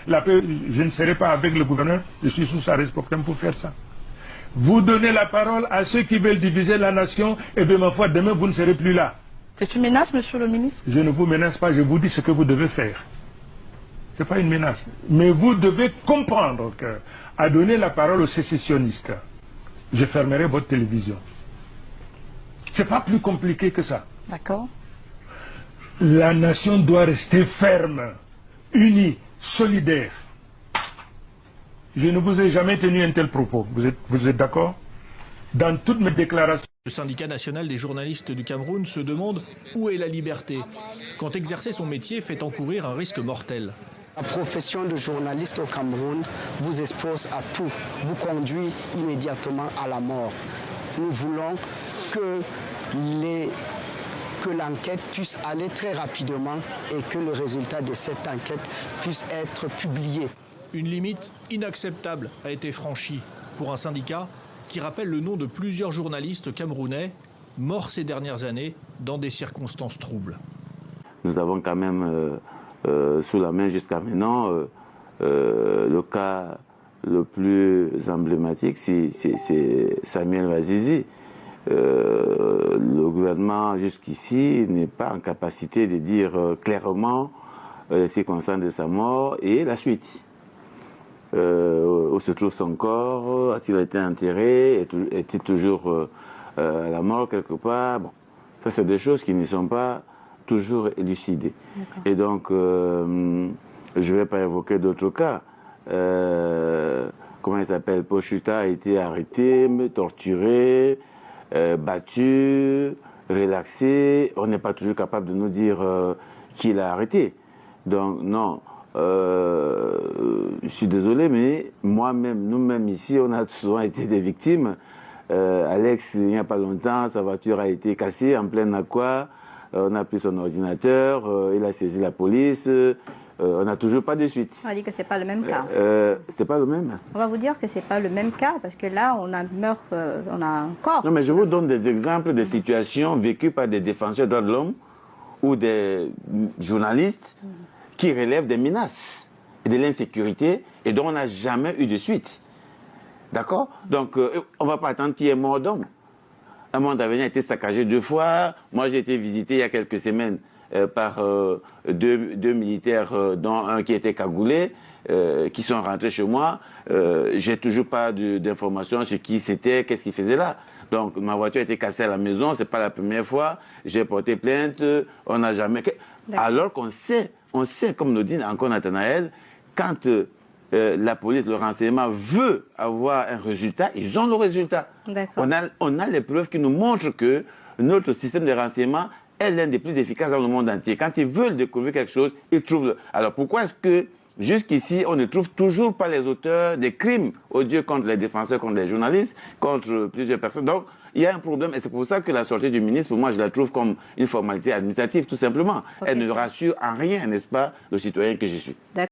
La paix, je ne serai pas avec le gouverneur, je suis sous sa responsabilité pour faire ça. Vous donnez la parole à ceux qui veulent diviser la nation, et de ma foi, demain, vous ne serez plus là. C'est une menace, monsieur le ministre? Je ne vous menace pas, je vous dis ce que vous devez faire. Ce n'est pas une menace. Mais vous devez comprendre qu'à donner la parole aux sécessionnistes, je fermerai votre télévision. Ce n'est pas plus compliqué que ça. D'accord. La nation doit rester ferme, unie, solidaire. Je ne vous ai jamais tenu un tel propos. Vous êtes d'accord? Dans toutes mes déclarations. Le syndicat national des journalistes du Cameroun se demande où est la liberté quand exercer son métier fait encourir un risque mortel. La profession de journaliste au Cameroun vous expose à tout, vous conduit immédiatement à la mort. Nous voulons que l'enquête puisse aller très rapidement et que le résultat de cette enquête puisse être publié. Une limite inacceptable a été franchie pour un syndicat qui rappelle le nom de plusieurs journalistes camerounais morts ces dernières années dans des circonstances troubles. Nous avons quand même sous la main jusqu'à maintenant le cas le plus emblématique, c'est Samuel Wazizi. Le gouvernement jusqu'ici n'est pas en capacité de dire clairement les circonstances de sa mort et la suite. Où se trouve son corps, a-t-il été enterré, est-il toujours à la mort quelque part? Bon, ça c'est des choses qui ne sont pas toujours élucidées. Et donc, je ne vais pas évoquer d'autres cas. Comment il s'appelle? Pochuta a été arrêté, torturé, battu, relaxé. On n'est pas toujours capable de nous dire qui l'a arrêté. Donc, non. Je suis désolé, mais moi-même, nous-mêmes ici, on a souvent été des victimes. Alex, il n'y a pas longtemps, sa voiture a été cassée en plein aqua. On a pris son ordinateur, il a saisi la police. On n'a toujours pas de suite. On va dire que ce n'est pas le même cas. C'est pas le même. On va vous dire que ce n'est pas le même cas, parce que là, on a un corps. Non, mais je vous donne des exemples de situations vécues par des défenseurs des droits de l'homme ou des journalistes qui relèvent des menaces et de l'insécurité et dont on n'a jamais eu de suite. D'accord? Donc, on ne va pas attendre qu'il y ait mort d'homme. Un monde d'avenir a été saccagé 2 fois. Moi, j'ai été visité il y a quelques semaines par deux militaires, dont un qui était cagoulé, qui sont rentrés chez moi. J'ai toujours pas d'informations sur qui c'était, qu'est-ce qu'il faisait là. Donc, ma voiture a été cassée à la maison, c'est pas la première fois. J'ai porté plainte, on n'a jamais... Alors qu'on sait, comme nous dit encore Nathanaël, quand la police, le renseignement veut avoir un résultat, ils ont le résultat. On a les preuves qui nous montrent que notre système de renseignement est l'un des plus efficaces dans le monde entier. Quand ils veulent découvrir quelque chose, ils trouvent le... Alors pourquoi est-ce que jusqu'ici, on ne trouve toujours pas les auteurs des crimes odieux contre les défenseurs, contre les journalistes, contre plusieurs personnes? Donc, il y a un problème et c'est pour ça que la sortie du ministre, pour moi, je la trouve comme une formalité administrative, tout simplement. Elle ne rassure en rien, n'est-ce pas, le citoyen que je suis.